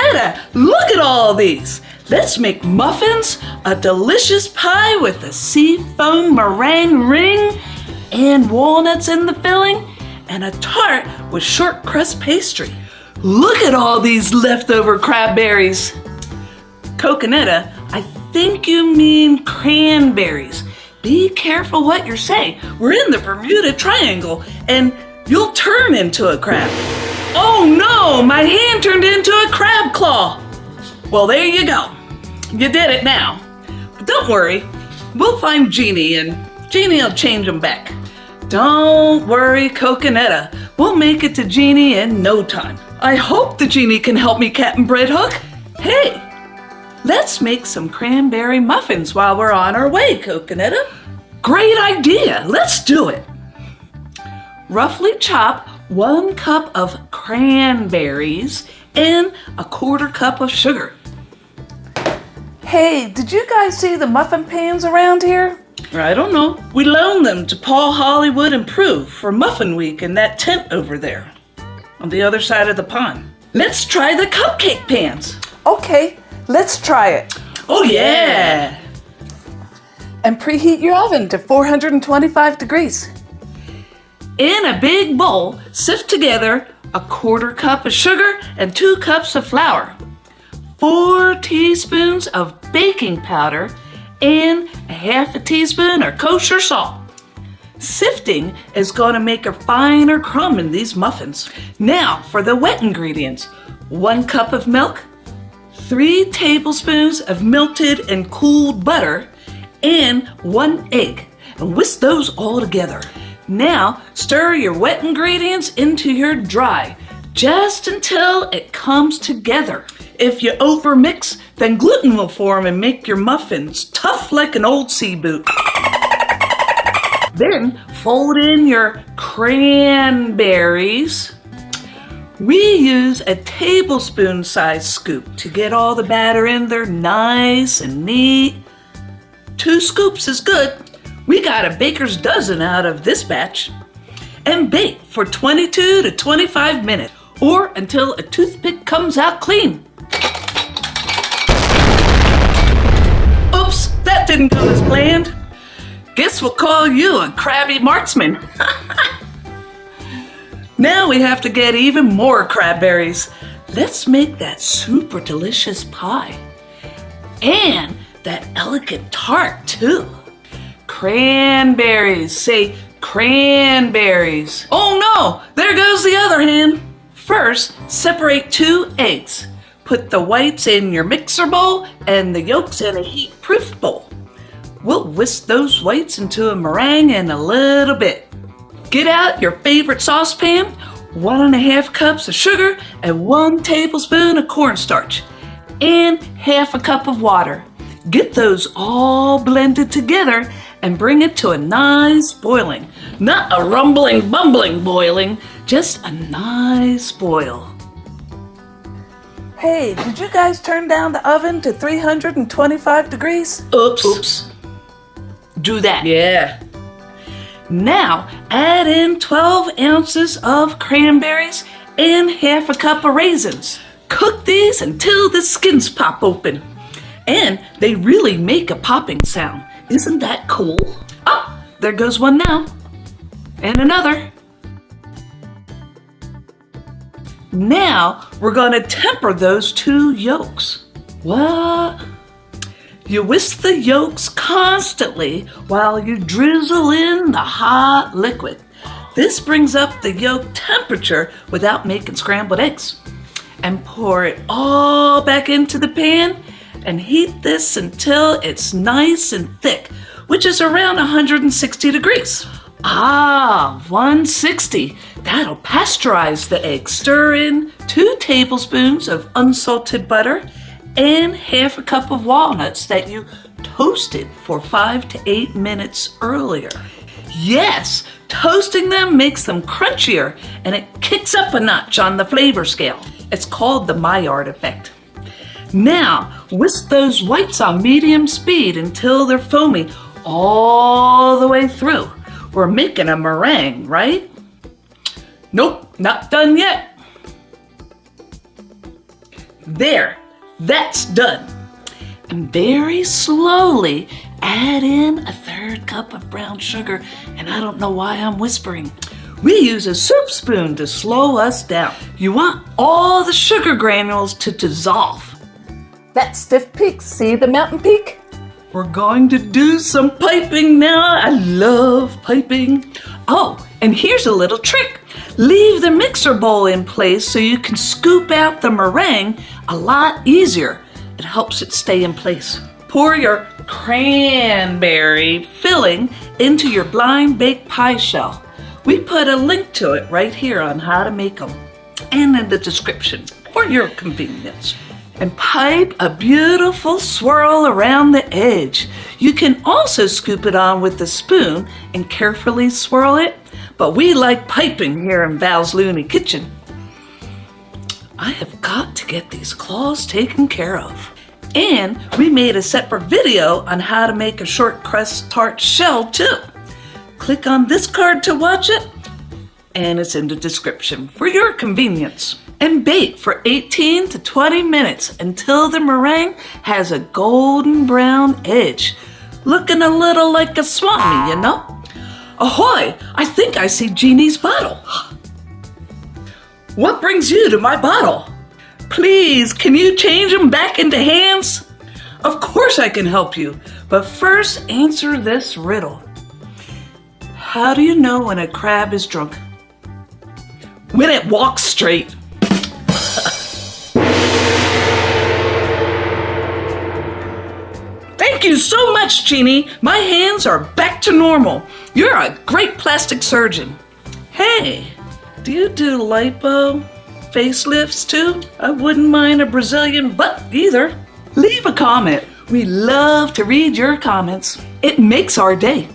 Coconetta, look at all these. Let's make muffins, a delicious pie with a seafoam meringue ring and walnuts in the filling, and a tart with short crust pastry. Look at all these leftover cranberries. Coconetta, I think you mean cranberries. Be careful what you're saying. We're in the Bermuda Triangle and you'll turn into a crab. Oh no, my hand turned into a crab claw. Well, there you go. You did it now. But don't worry, we'll find Jeannie and Jeannie will change them back. Don't worry, Coconetta. We'll make it to Jeannie in no time. I hope the Jeannie can help me, Captain Breadhook. Hey, let's make some cranberry muffins while we're on our way, Coconetta. Great idea. Let's do it. Roughly chop 1 cup of cranberries and a 1/4 cup of sugar. Hey, did you guys see the muffin pans around here? I don't know. We loaned them to Paul Hollywood and Prue for Muffin Week in that tent over there on the other side of the pond. Let's try the cupcake pans. Okay, let's try it. Oh yeah! And preheat your oven to 425 degrees. In a big bowl, sift together a 1/4 cup of sugar and 2 cups of flour, 4 teaspoons of baking powder, and a 1/2 teaspoon of kosher salt. Sifting is going to make a finer crumb in these muffins. Now for the wet ingredients. 1 cup of milk, 3 tablespoons of melted and cooled butter, and 1 egg. And whisk those all together. Now stir your wet ingredients into your dry, just until it comes together. If you overmix, then gluten will form and make your muffins tough like an old sea boot. Then fold in your cranberries. We use a tablespoon size scoop to get all the batter in there nice and neat. 2 scoops is good. We got a baker's dozen out of this batch. And bake for 22 to 25 minutes or until a toothpick comes out clean. Oops, that didn't go as planned. Guess we'll call you a crabby marksman. Now we have to get even more cranberries. Let's make that super delicious pie. And that elegant tart too. Cranberries, say cranberries. Oh no, there goes the other hand. First, separate 2 eggs. Put the whites in your mixer bowl and the yolks in a heat-proof bowl. We'll whisk those whites into a meringue in a little bit. Get out your favorite saucepan, 1½ cups of sugar and 1 tablespoon of cornstarch, and 1/2 cup of water. Get those all blended together and bring it to a nice boiling. Not a rumbling, bumbling boiling, just a nice boil. Hey, did you guys turn down the oven to 325 degrees? Oops. Do that. Yeah. Now, add in 12 ounces of cranberries and 1/2 cup of raisins. Cook these until the skins pop open. And they really make a popping sound. Isn't that cool? Oh, there goes one now. And another. Now, we're going to temper those 2 yolks. What? You whisk the yolks constantly while you drizzle in the hot liquid. This brings up the yolk temperature without making scrambled eggs. And pour it all back into the pan and heat this until it's nice and thick, which is around 160 degrees. 160. That'll pasteurize the eggs. Stir in 2 tablespoons of unsalted butter and 1/2 cup of walnuts that you toasted for 5 to 8 minutes earlier. Yes, toasting them makes them crunchier and it kicks up a notch on the flavor scale. It's called the Maillard effect. Now, whisk those whites on medium speed until they're foamy all the way through. We're making a meringue, right? Nope, not done yet. There, that's done. And very slowly add in a 1/3 cup of brown sugar, and I don't know why I'm whispering. We use a soup spoon to slow us down. You want all the sugar granules to dissolve. That stiff peak, see the mountain peak? We're going to do some piping now. I love piping. Oh, and here's a little trick. Leave the mixer bowl in place so you can scoop out the meringue a lot easier. It helps it stay in place. Pour your cranberry filling into your blind baked pie shell. We put a link to it right here on how to make them and in the description for your convenience. And pipe a beautiful swirl around the edge. You can also scoop it on with the spoon and carefully swirl it, but we like piping here in Val's Looney Kitchen. I have got to get these claws taken care of. And we made a separate video on how to make a short crust tart shell too. Click on this card to watch it, and it's in the description for your convenience. And bake for 18 to 20 minutes until the meringue has a golden brown edge, looking a little like a swami, you know? Ahoy! I think I see Jeannie's bottle. What brings you to my bottle? Please, can you change them back into hands? Of course I can help you, but first answer this riddle. How do you know when a crab is drunk? When it walks straight. Thank you so much, Jeannie. My hands are back to normal. You're a great plastic surgeon. Hey, do you do lipo facelifts too? I wouldn't mind a Brazilian butt either. Leave a comment. We love to read your comments. It makes our day.